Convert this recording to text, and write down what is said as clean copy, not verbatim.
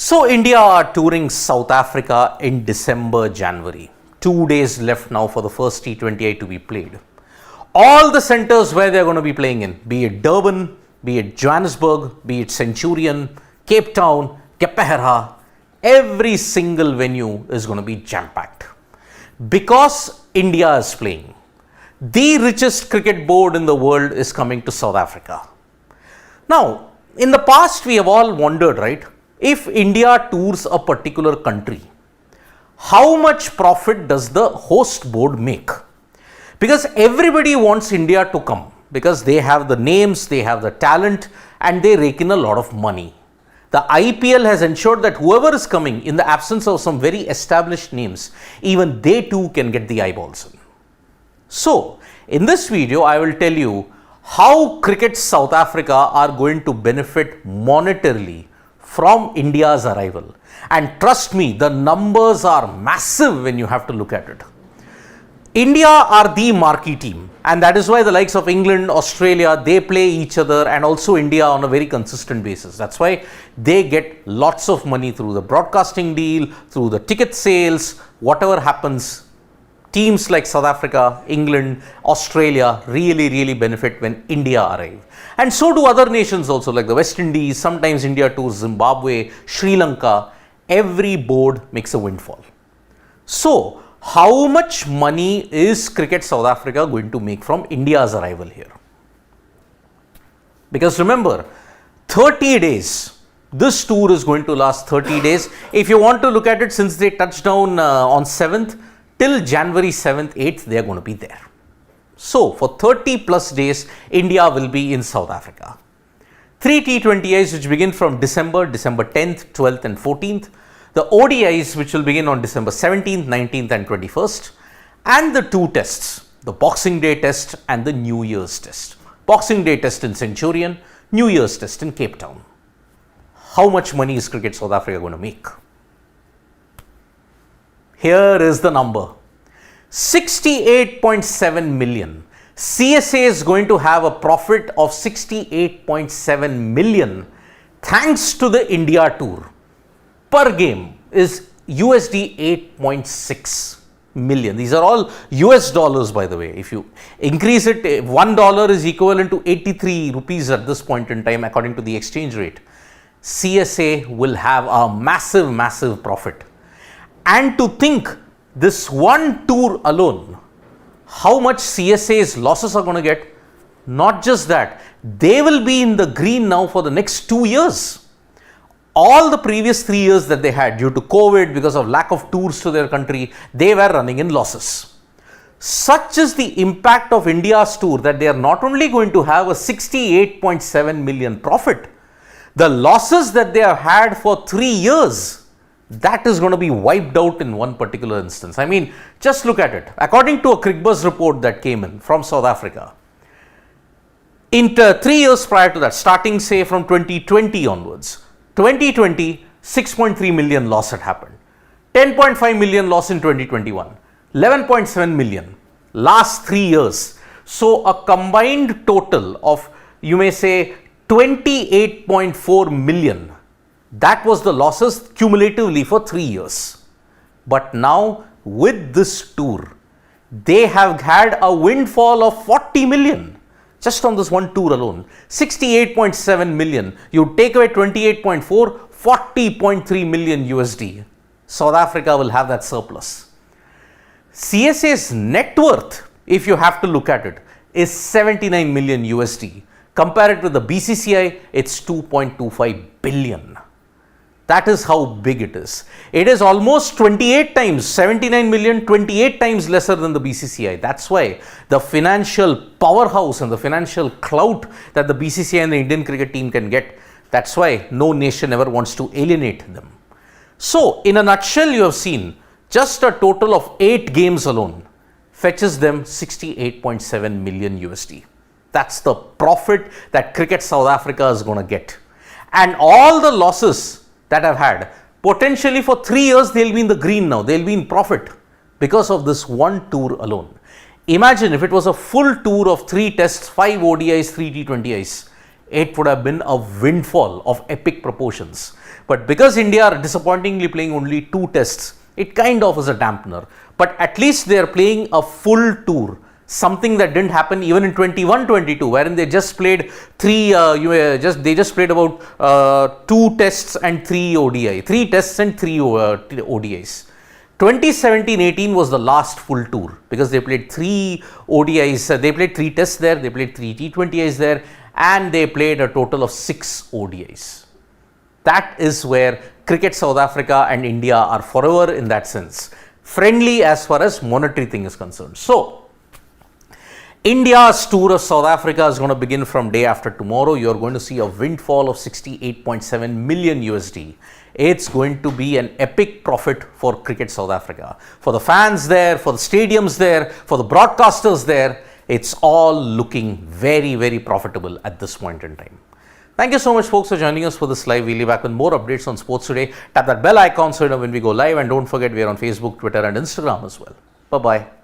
So India are touring South Africa in December, January. 2 days left now for the first T20I to be played. All the centres where they are going to be playing in, be it Durban, be it Johannesburg, be it Centurion, Cape Town, Kepeara, every single venue is going to be jam-packed. Because India is playing, the richest cricket board in the world is coming to South Africa. Now, in the past we have all wondered, right? If India tours a particular country, how much profit does the host board make? Because everybody wants India to come because they have the names, they have the talent, and they rake in a lot of money. The IPL has ensured that whoever is coming, in the absence of some very established names, even they too can get the eyeballs in. So, in this video, I will tell you how Cricket South Africa are going to benefit monetarily from India's arrival. And trust me, the numbers are massive when you have to look at it. India are the marquee team, and that is why the likes of England, Australia, they play each other, and also India on a very consistent basis. That's why they get lots of money through the broadcasting deal, through the ticket sales, whatever happens. Teams like South Africa, England, Australia really benefit when India arrive. And so do other nations also, like the West Indies, sometimes India tours Zimbabwe, Sri Lanka. Every board makes a windfall. So, how much money is Cricket South Africa going to make from India's arrival here? Because remember, 30 days, this tour is going to last 30 days. If you want to look at it, since they touched down on 7th, till January 7th, 8th, they are going to be there. So, for 30 plus days, India will be in South Africa. 3 T20Is which begin from December 10th, 12th and 14th. The ODIs which will begin on December 17th, 19th and 21st. And the 2 tests, the Boxing Day test and the New Year's test. Boxing Day test in Centurion, New Year's test in Cape Town. How much money is Cricket South Africa going to make? Here is the number, 68.7 million. CSA is going to have a profit of 68.7 million thanks to the India tour. Per game is USD 8.6 million. These are all US dollars, by the way. If you increase it, $1 is equivalent to 83 rupees at this point in time according to the exchange rate. CSA will have a massive profit. And to think this one tour alone, how much CSA's losses are going to get, not just that, they will be in the green now for the next 2 years. All the previous 3 years that they had due to COVID, because of lack of tours to their country, they were running in losses. Such is the impact of India's tour that they are not only going to have a 68.7 million profit, the losses that they have had for 3 years, that is going to be wiped out in one particular instance. I mean, just look at it. According to a Crickbuzz report that came in from South Africa, in 3 years prior to that, starting say from 2020 onwards, 2020, 6.3 million loss had happened. 10.5 million loss in 2021. 11.7 million last 3 years. So, a combined total of, you may say, 28.4 million. That was the losses cumulatively for 3 years. But now with this tour, they have had a windfall of 40 million just on this one tour alone. 68.7 million. You take away 28.4, 40.3 million USD. South Africa will have that surplus. CSA's net worth, if you have to look at it, is 79 million USD. Compare it with the BCCI, it's 2.25 billion. That is how big it is. It is almost 28 times, 79 million, 28 times lesser than the BCCI. That's why the financial powerhouse and the financial clout that the BCCI and the Indian cricket team can get, that's why no nation ever wants to alienate them. So, in a nutshell, you have seen just a total of 8 games alone fetches them 68.7 million USD. That's the profit that Cricket South Africa is going to get. And all the losses that have had, potentially for 3 years they'll be in the green now, they'll be in profit because of this one tour alone. Imagine if it was a full tour of 3 tests, 5 ODIs, 3 T20Is. it would have been a windfall of epic proportions. But because India are disappointingly playing only 2 tests, it kind of is a dampener. But at least they are playing a full tour, something that didn't happen even in 21-22, wherein they just played they just played about 2 tests and 3 ODI, 3 tests and 3 ODIs. 2017-18 was the last full tour because they played 3 ODIs, they played 3 tests there, they played 3 T20Is there, and they played a total of 6 ODIs. That is where Cricket South Africa and India are forever in that sense. Friendly as far as monetary thing is concerned. So, India's tour of South Africa is going to begin from day after tomorrow. You are going to see a windfall of 68.7 million USD. It's going to be an epic profit for Cricket South Africa. For the fans there, for the stadiums there, for the broadcasters there, it's all looking very, very profitable at this point in time. Thank you so much, folks, for joining us for this live. We'll be back with more updates on sports today. Tap that bell icon so you know when we go live, and don't forget we are on Facebook, Twitter and Instagram as well. Bye-bye.